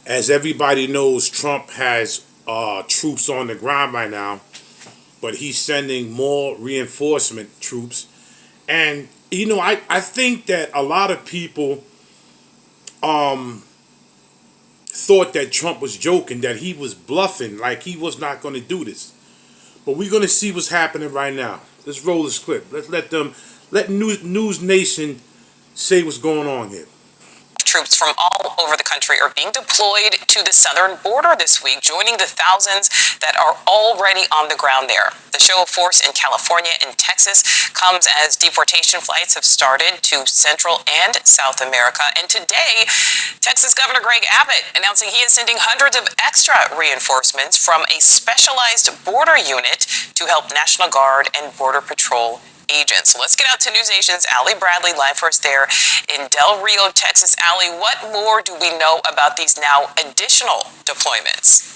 As everybody knows, Trump has troops on the ground right now, but he's sending more reinforcement troops. And, I think that a lot of people thought that Trump was joking, that he was bluffing, like he was not going to do this. But we're going to see what's happening right now. Let's roll this clip. Let's let News Nation say what's going on here. Troops from all over the country are being deployed to the southern border this week, joining the thousands that are already on the ground there. The show of force in California and Texas comes as deportation flights have started to Central and South America. And today, Texas Governor Greg Abbott announcing he is sending hundreds of extra reinforcements from a specialized border unit to help National Guard and Border Patrol agents. So let's get out to News Nation's Allie Bradley live for us there in Del Rio, Texas. Allie, what more do we know about these now additional deployments?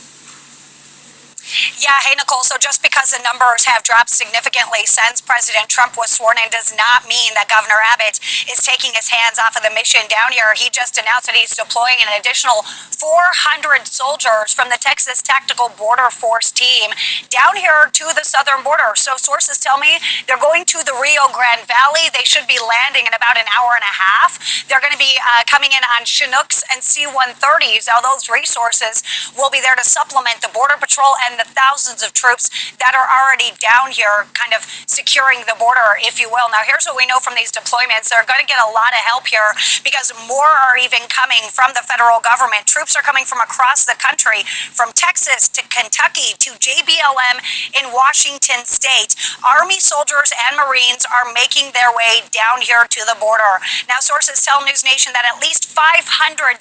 Yeah, hey, Nicole. So just because the numbers have dropped significantly since President Trump was sworn in does not mean that Governor Abbott is taking his hands off of the mission down here. He just announced that he's deploying an additional 400 soldiers from the Texas Tactical Border Force team down here to the southern border. So sources tell me they're going to the Rio Grande Valley. They should be landing in about an hour and a half. They're going to be coming in on Chinooks and C-130s. Now, those resources will be there to supplement the Border Patrol and the thousands of troops that are already down here kind of securing the border, if you will. Now, here's what we know from these deployments. They're going to get a lot of help here because more are even coming from the federal government. Troops are coming from across the country, from Texas to Kentucky to JBLM in Washington State. Army soldiers and Marines are making their way down here to the border. Now, sources tell News Nation that at least 500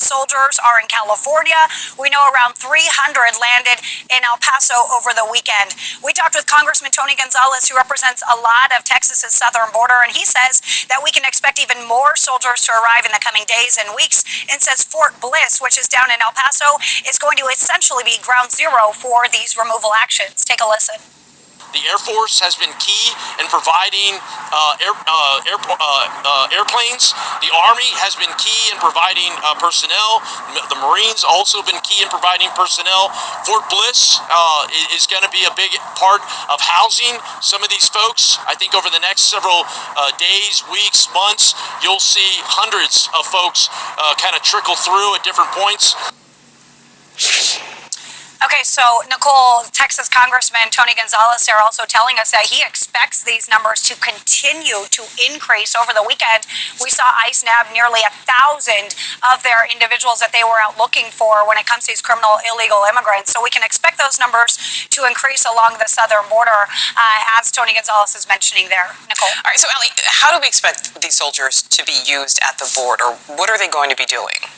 soldiers are in California. We know around 300 landed in El Paso over the weekend. We talked with Congressman Tony Gonzalez, who represents a lot of Texas's southern border, and he says that we can expect even more soldiers to arrive in the coming days and weeks, and says Fort Bliss, which is down in El Paso, is going to essentially be ground zero for these removal actions. Take a listen. The Air Force has been key in providing airplanes. The Army has been key in providing personnel. The Marines also been key in providing personnel. Fort Bliss is going to be a big part of housing some of these folks. I think over the next several days, weeks, months, you'll see hundreds of folks kind of trickle through at different points. Okay, so Nicole, Texas Congressman Tony Gonzalez are also telling us that he expects these numbers to continue to increase over the weekend. We saw ICE nab nearly 1,000 of their individuals that they were out looking for when it comes to these criminal illegal immigrants. So we can expect those numbers to increase along the southern border, as Tony Gonzalez is mentioning there. Nicole. All right, so Allie, how do we expect these soldiers to be used at the border? What are they going to be doing?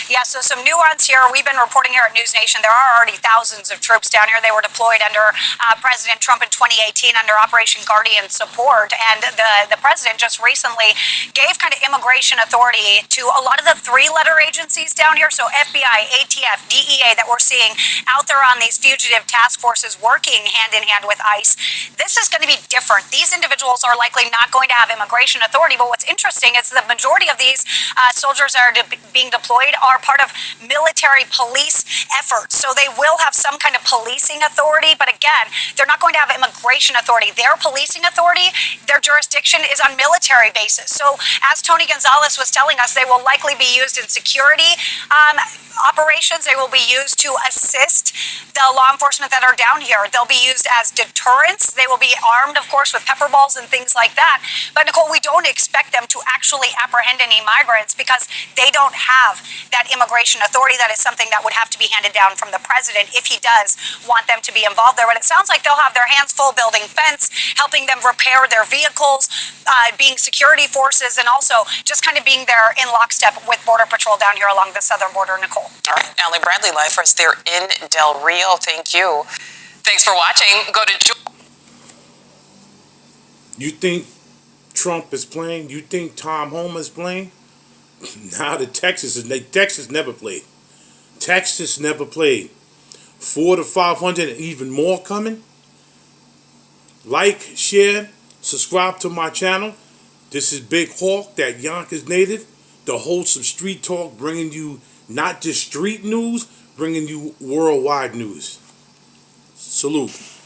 Yeah, so some nuance here. We've been reporting here at News Nation. There are already thousands of troops down here. They were deployed under President Trump in 2018 under Operation Guardian Support. And the president just recently gave kind of immigration authority to a lot of the three-letter agencies down here. So FBI, ATF, DEA that we're seeing out there on these fugitive task forces working hand in hand with ICE. This is going to be different. These individuals are likely not going to have immigration authority. But what's interesting is the majority of these soldiers that are being deployed are part of military police efforts. So they will have some kind of policing authority, but again, they're not going to have immigration authority. Their policing authority, their jurisdiction is on military basis. So as Tony Gonzalez was telling us, they will likely be used in security operations. They will be used to assist the law enforcement that are down here. They'll be used as deterrents. They will be armed, of course, with pepper balls and things like that. But Nicole, we don't expect them to actually apprehend any migrants because they don't have that immigration authority. That is something that would have to be handed down from the president if he does want them to be involved there. But it sounds like they'll have their hands full building fence, helping them repair their vehicles, being security forces, and also just kind of being there in lockstep with Border Patrol down here along the southern border, Nicole. All right, Allie Bradley live for us there in Del Rio. Thank you. Thanks for watching. Go to... You think Trump is playing? You think Tom Homan is playing? Now Texas never played. Texas never played. 400 to 500 and even more coming. Like, share, subscribe to my channel. This is Big Hawk, that Yonkers native. the wholesome street talk, bringing you not just street news, bringing you worldwide news. Salute.